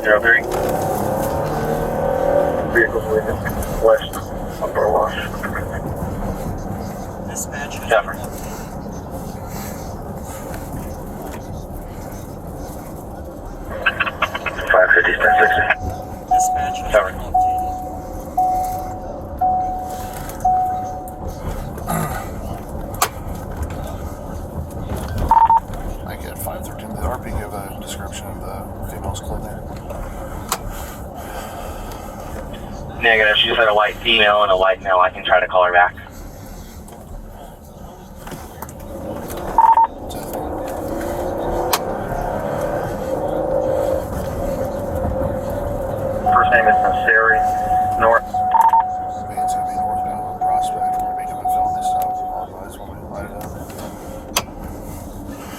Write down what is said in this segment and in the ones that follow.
03. Vehicles leaving west on Bar Wash. Dispatch. Cover. 550, 1060. Dispatch. Cover. I get 513 to the RP. Give a description of the female's clothing. Negative. She just had a white female and a white male. I can try to call her back. First name is Sari North. Man's gonna be northbound on Prospect. We're gonna be doing film this stuff. Otherwise, when we light it up.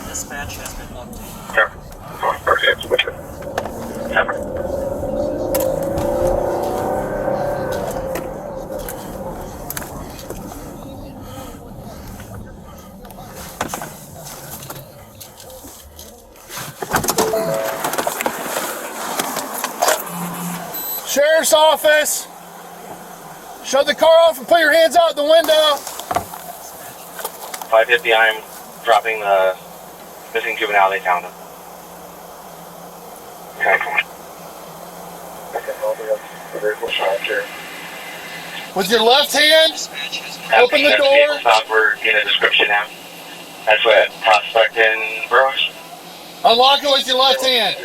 Dispatch has been updated. Cover. Perfect. Cover. Sheriff's office. Shut the car off and put your hands out the window. 550, I'm dropping the missing juvenile. They found him. Okay. With your left hand, Dispatch has been open the door. Stop, we're getting a description now. That's what Prospect and Burroughs. Unlock it with your left hand.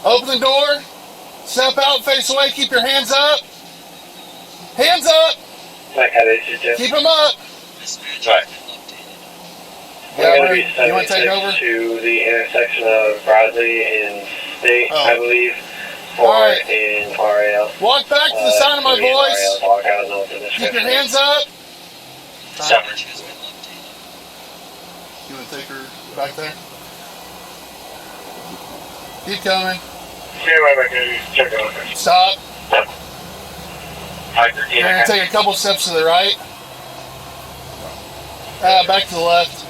Open the door. Step out, face away. Keep your hands up. Hands up. Keep them up. Dispatch Right. has been updated. Yeah, you want to take over? To the intersection of Bradley and State, Oh. I believe, All or right. in RAL. Walk back to the sound of my voice. Walk out of the Keep your hands up. Dispatch has been updated. You want to take her back there? Keep coming. Check out. Stop. 513. You're going to take a couple steps to the right. Back to the left.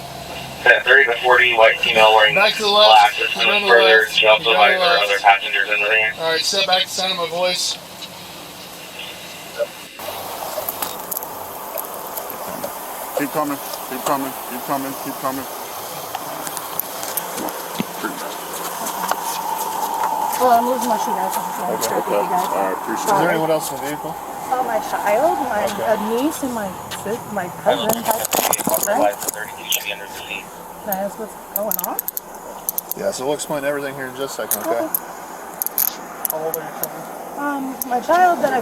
30 to 40, white female wearing Back to the left. glasses. Keep on the Further, left. she also Keep on the invited her left. other passengers in the van. All right, step back to the sound of my voice. Keep coming, keep coming, keep coming, keep coming. Well, I'm losing my shoe guys. I'm Okay, sorry, okay. you guys. All right, appreciate Is there it. anyone else in the vehicle? My child, my niece, and my cousin. Otherwise, the 32 should be under the seat. Can I ask what's going on? Yeah, so we'll explain everything here in just a second, okay? How old are your children? My child that I,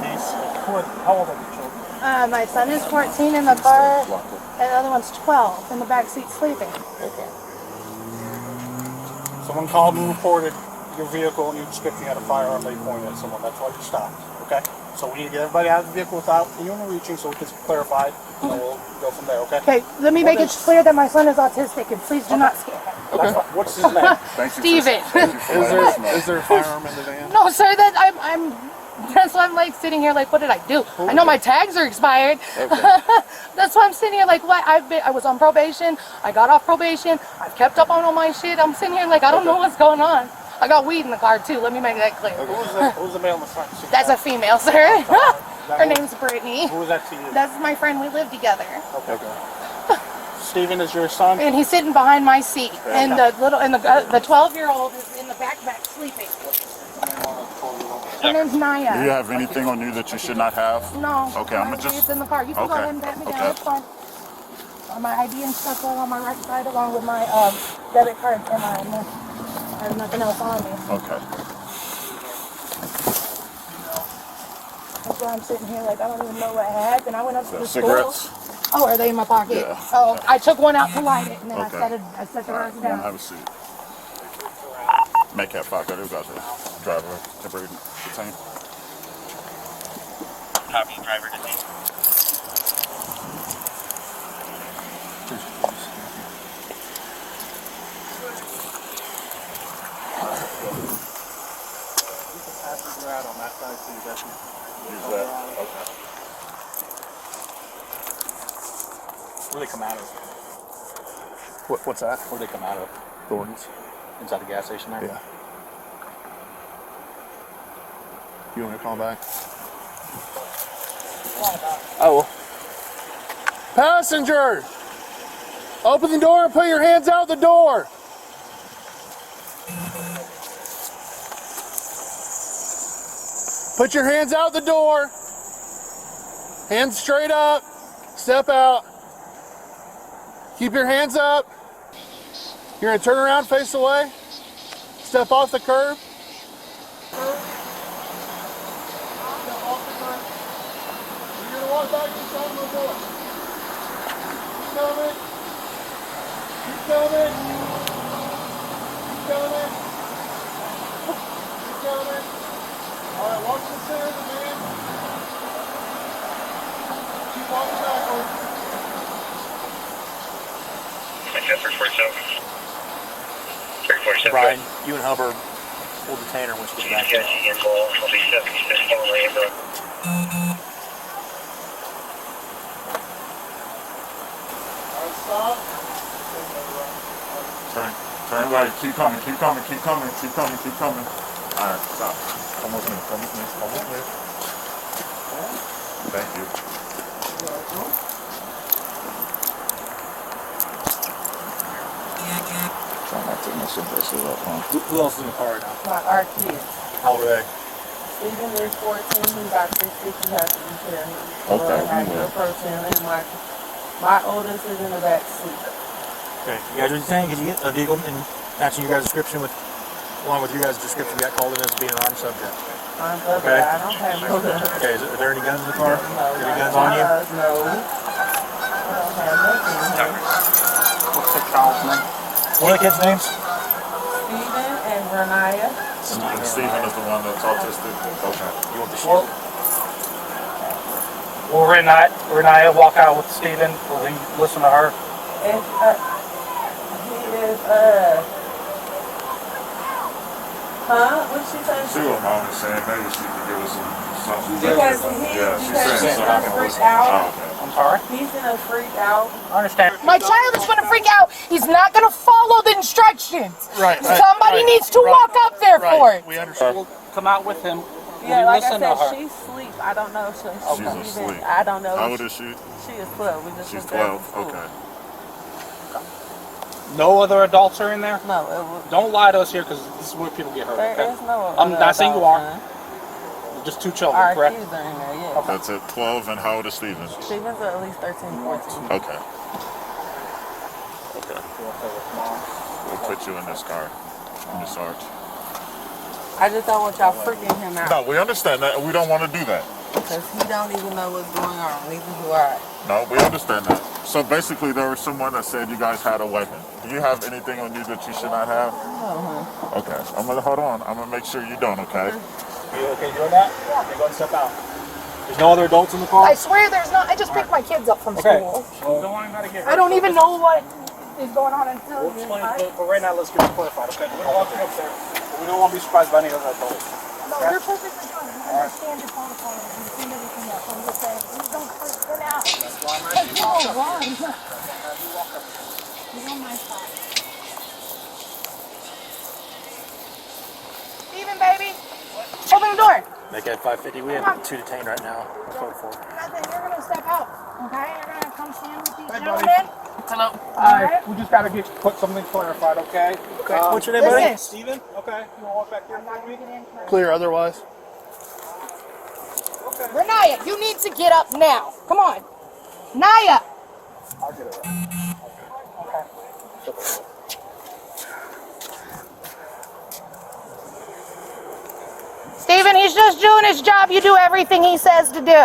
How old are your children? my son is 14 in the car, and the other one's 12 in the back seat sleeping. Someone called and reported your vehicle and you description had a firearm they pointed at someone. That's why you stopped. Okay? So we need to get everybody out of the vehicle without anyone reaching so it gets clarified and then we'll go from there, okay? Okay, let me make it clear that my son is autistic, and please do not scare him. That's fine. What's his name? Thank you. Steven. Thank you for letting us know. Is there a firearm in the van? No, sir, that I'm that's why I'm like sitting here like, what did I do? I know my tags are expired. That's why I'm sitting here like, what? I was on probation. I got off probation. I've kept up on all my shit. I'm sitting here like, I don't know what's going on. I got weed in the car too. Let me make that clear. Who's the male in the front seat? That's a female, sir. Her name's Brittany. Who is that to you? That's my friend. We live together. Steven is your son? And he's sitting behind my seat. And the 12-year-old is in the backpack sleeping. Her name's Naya. Do you have anything on you that you should not have? No. Okay, I'm my gonna just. It's in the car. You can go Okay, ahead and pat me down. okay. It's fine. My ID and stuff all on my right side, along with my debit card and my. I have nothing else on me. Okay. That's why I'm sitting here like I don't even know what happened. I went up to the Cigarettes? store. Oh, are they in my pocket? Yeah. Oh, I took one out to light it, and then Okay. I set the All rest right, down. have a seat. Make that 530 guys. Driver temporary detained. Copy, driver detained. Passenger out on that side so you guys can Use that. Okay. Where they come out of? What's that? Where they come out of? Thorns. Inside the gas station there? Yeah. You want to call back? Oh, Passenger! Open the door and put your hands out the door! Put your hands out the door. Hands straight up. Step out. Keep your hands up. You're gonna turn around, face away. Step off the curb. You're gonna walk back inside the door. Keep coming. Keep coming. Keep coming. Keep coming. All right, watch the center of the van. Keep walking backwards. Chester 47. 347. Brian, you and Hubbard will detain her when she gets back. I'll be 76 on Lambert. All right, stop. Turn right. Keep coming. Keep coming. Keep coming. Keep coming. Keep coming. All right, stop. Come with me. Come with me. Come with me. Thank you. Try not to mess this up, huh? Who else is in the car right now? Our kids. How old are they? Stephen is 14, he's about 6, he has to be carried. Okay, I we do a will. person, and my oldest is in the back seat. Okay, you guys are detained. Can you get a vehicle and matching your guys' description with, along with your guys' description, you got called in as being an armed subject? Okay. I don't have no guns. Okay, are there any guns in the car? Any guns on you? No. I don't have nothing. What's the child's name? What are the kids' names? Stephen and Renaya. And Stephen is the one that's autistic. Okay. You want the shield? Will Renaya walk out with Stephen? Will he listen to her? And, he is, what'd she say? See what mom was saying. Maybe she could give us something. Because he's gonna freak out. Oh, okay. I'm sorry? He's gonna freak out. I understand. My child is going to freak out. He's not going to follow the instructions. Right. Somebody needs to walk up there for it. We understand. We'll come out with him. Yeah, you like listen I to said, her? she's asleep. I don't know. So She's asleep. I don't know. How old is she? She is 12. We just She's went there to 12. school. Okay. No other adults are in there? No, it was, Don't lie to us here because this is where people get hurt. there Okay? is no. I'm other not saying you adult, are. huh? Just two children, Our correct? kids are in there, yeah. That's it. 12. And how old is Stephen? Stephen's at least 13, 14. Okay. Okay. We'll put you in this car. In the Sarge. I just don't want y'all freaking him out. No, we understand that, and we don't want to do that. Because he don't even know what's going on. Neither do I. No, we understand that. So basically, there was someone that said you guys had a weapon. Do you have anything on you that you should not have? No, Okay. I'm gonna hold on. I'm gonna make sure you don't. Okay. You okay doing that? Yeah. Okay, go and step out. There's no other adults in the car? I swear there's not. I just picked my kids up from Okay. school. Well, don't want anybody to get hurt. I don't even know what is going on until We'll explain, but right now, let's get it clarified, okay? We don't want you up there. But we don't want to be surprised by any other adults. No, you're perfectly fine. I understand your protocol. You've seen everything else. I'm just saying, please don't freak them out. No, run. You're on my side. Steven, baby. Open the door. Make that 550. We have 2 detained right now. Nothing. You're going to step out. Okay? You're going to come stand with these Hey, gentlemen. Hello. Alright. We just got to put something clarified, okay? What's your name, buddy? Listen. Steven? Okay. You want to walk back here with me? Clear otherwise. Renaya, you need to get up now. Come on. Naya. I'll get it. Okay. Steven, he's just doing his job. You do everything he says to do.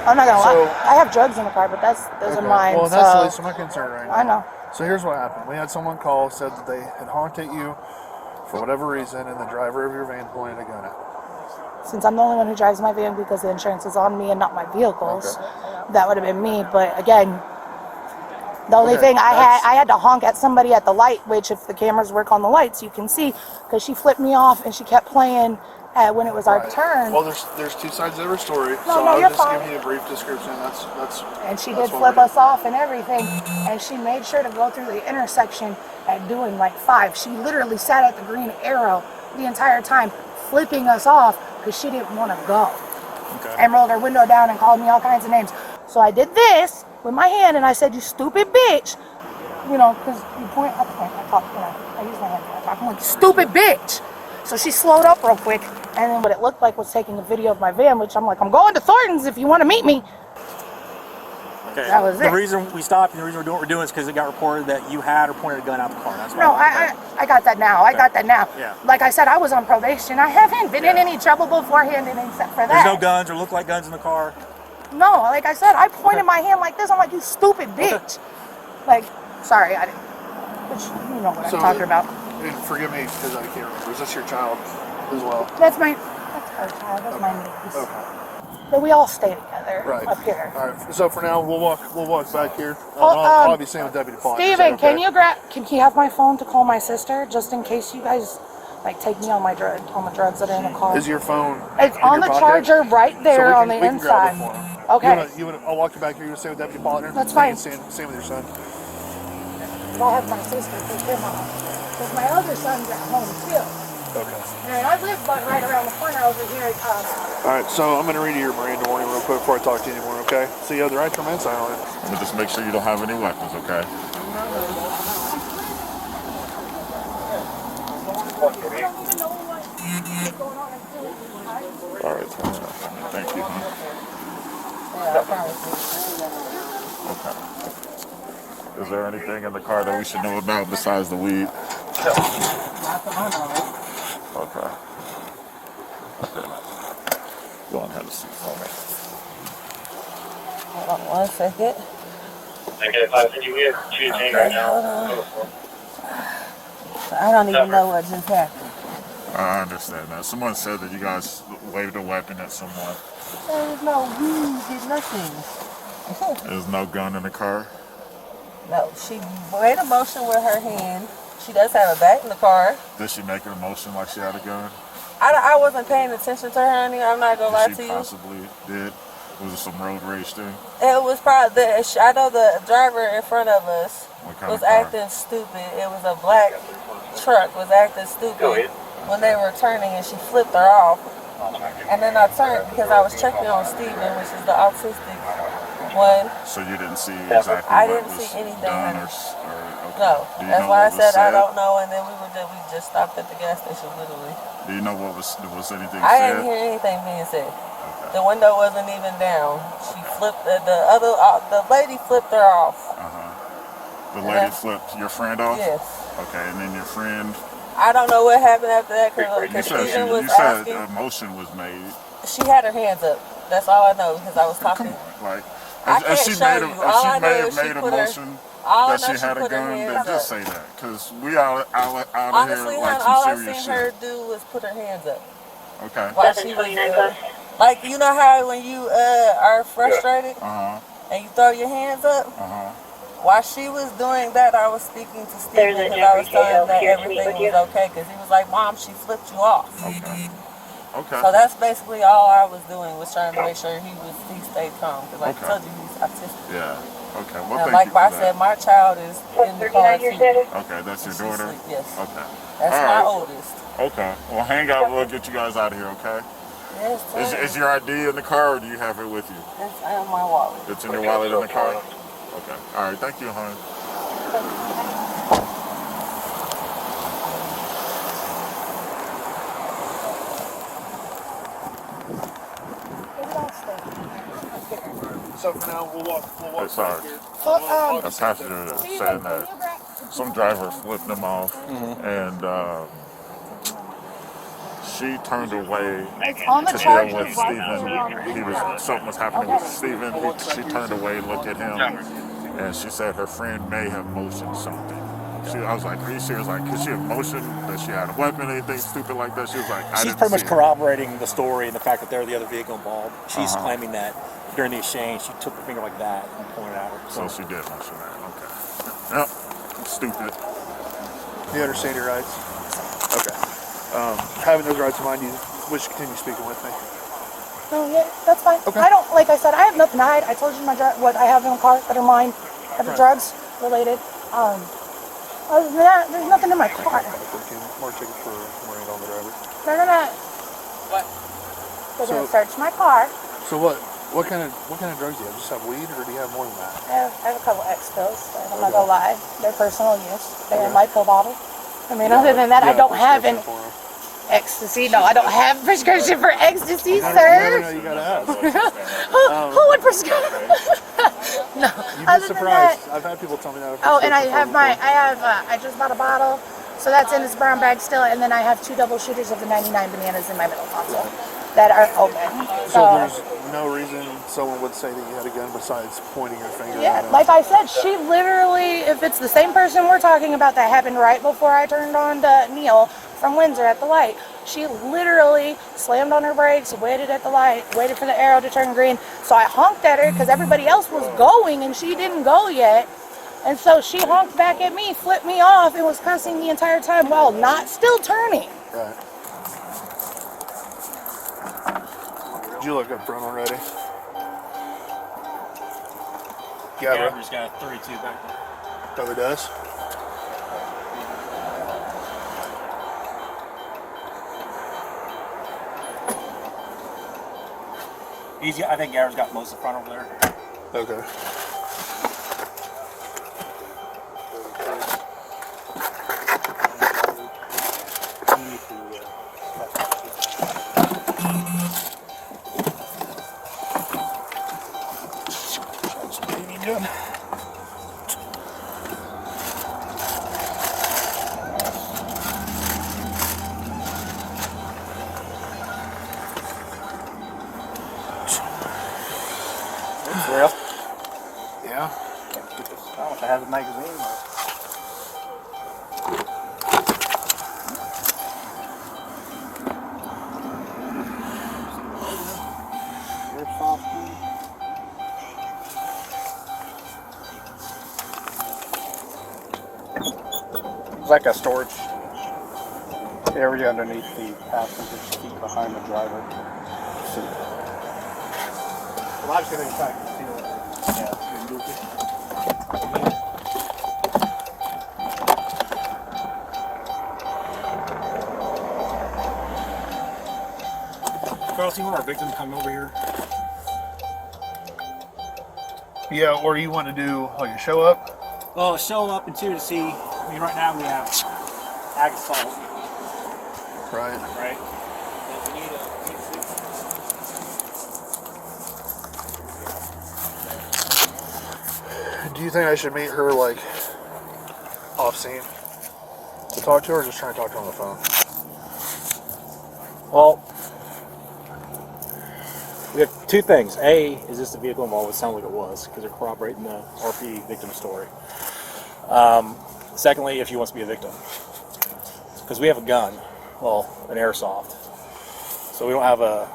I'm not gonna So- lie. I have drugs in the car, but those are mine. Well, that's the so least of my concern right now. I know. So here's what happened. We had someone call, said that they had honked at you for whatever reason, and the driver of your van pointed a gun at them. Since I'm the only one who drives my van because the insurance is on me and not my vehicles, that would have been me. But again, the only Okay, thing I had to honk at somebody at the light, which if the cameras work on the lights, you can see, because she flipped me off and she kept playing when it was our turn. Well, there's two sides of every story. No, so no, I you're was just fine. giving you a brief description. That's. And she that's did what flip we're us off and everything. And she made sure to go through the intersection at doing like 5. She literally sat at the green arrow the entire time, flipping us off because she didn't want to go. Okay. And rolled her window down and called me all kinds of names. So I did this with my hand and I said, "You stupid bitch." You know, because you point, I talk, you know, I use my hand when I talk. I'm like, "You stupid bitch." So she slowed up real quick, and then what it looked like was taking a video of my van, which I'm like, "I'm going to Thornton's if you want to meet me." Okay. That was the it. reason we stopped and the reason we're doing what we're doing is because it got reported that you had or pointed a gun out the car. That's why. No, I got that now. I got that now. Yeah. Like I said, I was on probation. I haven't been in any trouble beforehand except for that. There's no guns or look like guns in the car. No, like I said, I pointed my hand like this. I'm like, "You stupid bitch." Like, sorry, I didn't. Which, you know what I'm talking about. And forgive me because I can't remember. Is this your child as well? That's her child. That's my niece. Okay. But we all stay together Right. up here. All right. So for now, we'll walk back here. Well, I'll be staying with Deputy Paul. Steven, can you have my phone to call my sister just in case you guys like take me on the drugs that are in the car? Is your phone? It's in on your the pocket? charger right there So on we the can grab inside. it for him. Okay. I'll walk you back here. You want to stay with Deputy Paul? That's fine. Same with your son. I'll have my sister pick him up because my other son's at home too. Okay. And I live right around the corner over here. All right, so I'm going to read you your Miranda warning real quick before I talk to you anymore, okay? So you have the right to remain silent. But just make sure you don't have any weapons, okay? All right, thank you. Okay. Is there anything in the car that we should know about besides the weed? Okay. Go on, have a seat for me. Hold on 1 second. We have 2 detained right now. I don't even know what just happened. I understand that. Someone said that you guys waved a weapon at someone. There was no weed, did nothing. There's no gun in the car? No, she made a motion with her hand. She does have a bat in the car. Did she make a motion like she had a gun? I wasn't paying attention to her, honey. I'm not gonna lie to She you. possibly did. Was it some road rage thing? It was probably I know the driver in front of us What kind was of car? acting stupid. It was a black truck was acting stupid when they were turning, and she flipped her off. And then I turned because I was checking on Steven, which is the autistic one. So you didn't see exactly I what didn't was see anything. done or okay. No, Do you that's know why I what was said I said? don't know. And then we just stopped at the gas station, literally. Do you know what was anything I said? didn't hear anything being said. The window wasn't even down. She flipped the lady flipped her off. The lady flipped your friend off? Yes. Okay, and then your friend. I don't know what happened after that You because said Steven was you said asking. a motion was made. She had her hands up. That's all I know because I was talking. Like, I if can't she show made you. if All she I know may is have she made a put her- motion all I that know she she had a put her gun, then hands just up. say that. Because we out Honestly, here like hon, all I some seen serious her shit. do was put her hands up. Okay. While she was like, you know how when you are frustrated and you throw your hands up? While she was doing that, I was speaking to Steven because I was telling him that everything was okay because he was like, "Mom, she flipped you off." Okay. So that's basically all I was doing, was trying to make sure he stayed calm because like I told you, he's autistic. Yeah. Okay. Well, And thank like you for I that. said, my child is in the car too. Okay, that's your daughter? Yes. Okay. That's All my right. oldest. Okay. Well, hang out. We'll get you guys out of here, okay? Yes, Is your ID in the car or do you have it with you? It's in my wallet. It's in your wallet in the car? Okay. All right. Thank you, hon. So for now, we'll walk Hey, sorry. back here. A passenger saying that some driver flipped them off and she turned away on the to deal charger with right Steven. Something was happening with Steven. She turned away, looked at him, and she said her friend may have motioned something. I was like, are you serious? Like, could she have motioned that she had a weapon, anything stupid like that? She was like, She's pretty much corroborating the story and the fact that they're the other vehicle involved. She's claiming that during the exchange, she took her finger like that and pointed at her. So she did mention that. Okay. Yep. Stupid. You understand your rights? Okay. Having those rights in mind, do wish to continue speaking with me. No, yeah, that's fine. Okay. I don't, like I said, I have nothing to hide. I told you what I have in the car that are mine, that are drugs related. Other than that, there's nothing in my car. More tickets for Maureen on the driver. They're gonna. What? They're gonna search my car. So what kind of drugs do you have? Just have weed, or do you have more than that? I have a couple X pills. I'm not gonna lie. They're personal use. They're in my pill bottle. I mean, other than that, I don't have an ecstasy. No, I don't have prescription for ecstasy, sir. No, you gotta ask. Who would prescribe? No. You'd be surprised. I've had people tell me that. Oh, and I just bought a bottle, so that's in this brown bag still, and then I have 2 double shooters of the 99 bananas in my middle console that are open. So there's no reason someone would say that you had a gun besides pointing your finger at him? Like I said, she literally, if it's the same person we're talking about that happened right before I turned on to Neil from Windsor at the light, she literally slammed on her brakes, waited at the light, waited for the arrow to turn green. So I honked at her because everybody else was going and she didn't go yet. And so she honked back at me, flipped me off, and was cussing the entire time while not still turning. Right. Did you look up front already? Gabriel's got a 32 back there. Oh, it does? I think Gabriel's got most of the front over there. Okay. Real? Yeah. I wish I had the magazine. It's like a storage area underneath the passenger seat behind the driver seat. Well, I was going to try to conceal it. Carl, see one of our victims coming over here? Yeah, or you want to do like a show up? Well, show up and to see. I mean, right now we have ag assault. Right. Right. Do you think I should meet her like off scene to talk to her, or just try to talk to her on the phone? Well, we have two things. A, is this the vehicle involved? It sounds like it was, because they're corroborating the RP victim story. Secondly, if she wants to be a victim. Because we have a gun, well, an airsoft. So we don't have a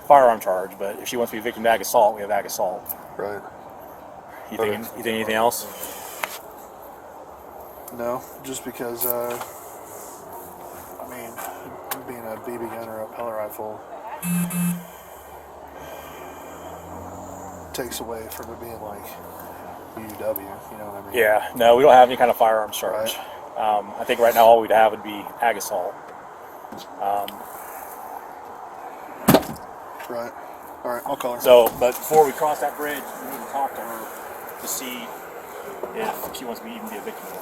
firearm charge, but if she wants to be a victim of ag assault, we have ag assault. Right. You think anything else? No, just because, I mean, being a BB gun or a pellet rifle takes away from it being like UW, you know what I mean? Yeah, no, we don't have any kind of firearms charge. Right. I think right now all we'd have would be ag assault. Right. All right, I'll call her. So, but before we cross that bridge, we need to talk to her to see if she wants to even be a victim of it.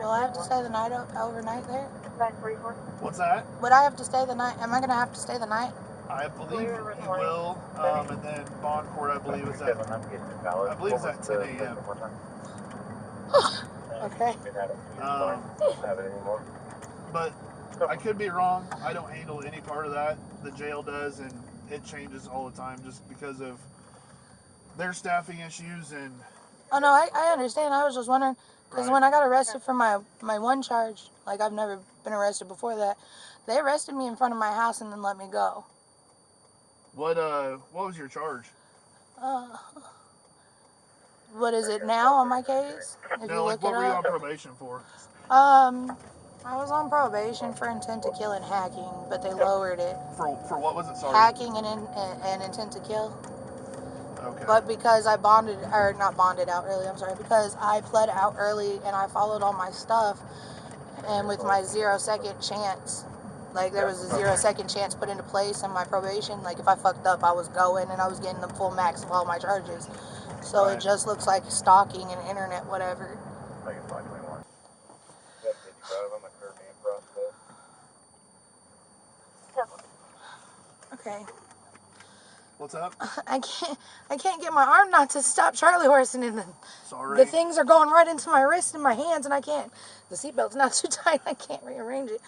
Will I have to stay the night overnight there? What's that? Would I have to stay the night? Am I going to have to stay the night? I believe you will, and then bond court, I believe, is at 10 a.m. Okay. But I could be wrong. I don't handle any part of that. The jail does, and it changes all the time just because of their staffing issues and... Oh, no, I understand. I was just wondering, because when I got arrested for my one charge, like I've never been arrested before that, they arrested me in front of my house and then let me go. What was your charge? what is it now on my case? If No, you like look what it were you up. on probation for? I was on probation for intent to kill and hacking, but they lowered it. For what was it? Sorry. Hacking and intent to kill. Okay. But because I not bonded out early, I'm sorry, because I pled out early and I followed all my stuff, and with my 0-second chance, like there was a 0-second chance put into place in my probation, like if I fucked up, I was going and I was getting the full max of all my charges. So Right. it just looks like stalking and internet whatever. Okay. What's up? I can't get my arm not to stop Charlie horsing, and Sorry. the things are going right into my wrist and my hands, and I can't. The seatbelt's not too tight. I can't rearrange it.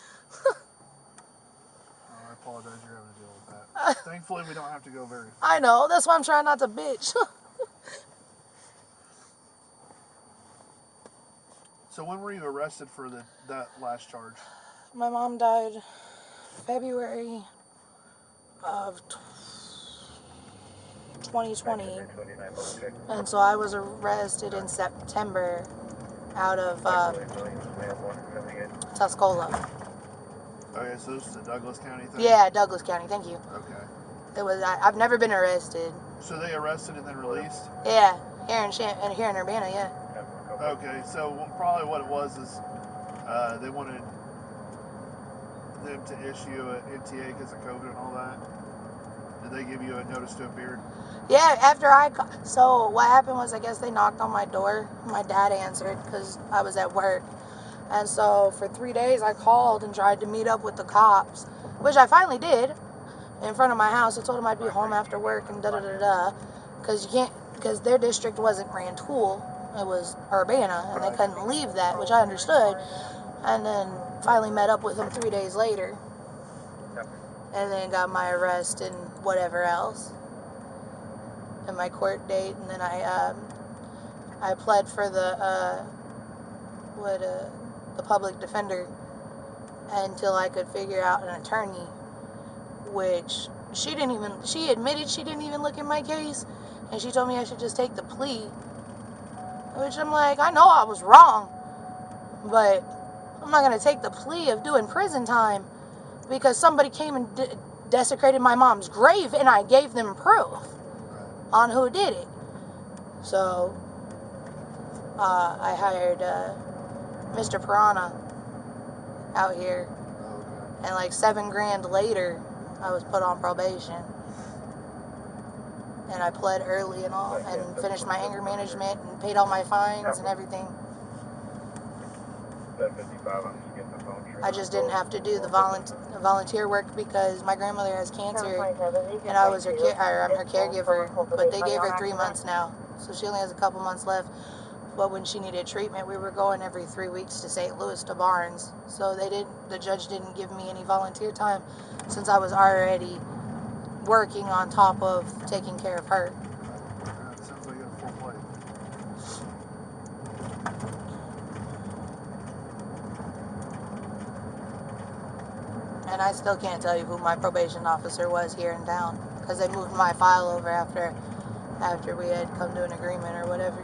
I apologize. You're having to deal with that. Thankfully, we don't have to go very far. I know. That's why I'm trying not to bitch. So when were you arrested for that last charge? My mom died February of 2020, and so I was arrested in September out of Tuscola. Okay, so this is a Douglas County thing? Yeah, Douglas County. Thank you. Okay. It was. I've never been arrested. So they arrested and then released? Yeah, here in Urbana. Yeah. Okay, so probably what it was is they wanted them to issue an NTA because of COVID and all that. Did they give you a notice to appear? Yeah, so what happened was I guess they knocked on my door. My dad answered because I was at work. And so for 3 days I called and tried to meet up with the cops, which I finally did in front of my house. I told them I'd be home after work and da-da-da-da. Because their district wasn't Rantoul, it was Urbana, and they couldn't leave that, which I understood. And then finally met up with them 3 days later. And then got my arrest and whatever else. And my court date, and then I pled for the public defender until I could figure out an attorney, which she admitted she didn't even look at my case, and she told me I should just take the plea, which I'm like, I know I was wrong, but I'm not going to take the plea of doing prison time because somebody came and desecrated my mom's grave and I gave them proof on who did it. So I hired Mr. Piranha out here, and like $7,000 later I was put on probation, and I pled early and all, and finished my anger management and paid all my fines and everything. I just didn't have to do the volunteer work because my grandmother has cancer, and I'm her caregiver, but they gave her 3 months now, so she only has a couple months left. But when she needed treatment, we were going every 3 weeks to St. Louis to Barnes, so the judge didn't give me any volunteer time since I was already working on top of taking care of her. That sounds like a full plate. And I still can't tell you who my probation officer was here in town because they moved my file over after we had come to an agreement or whatever.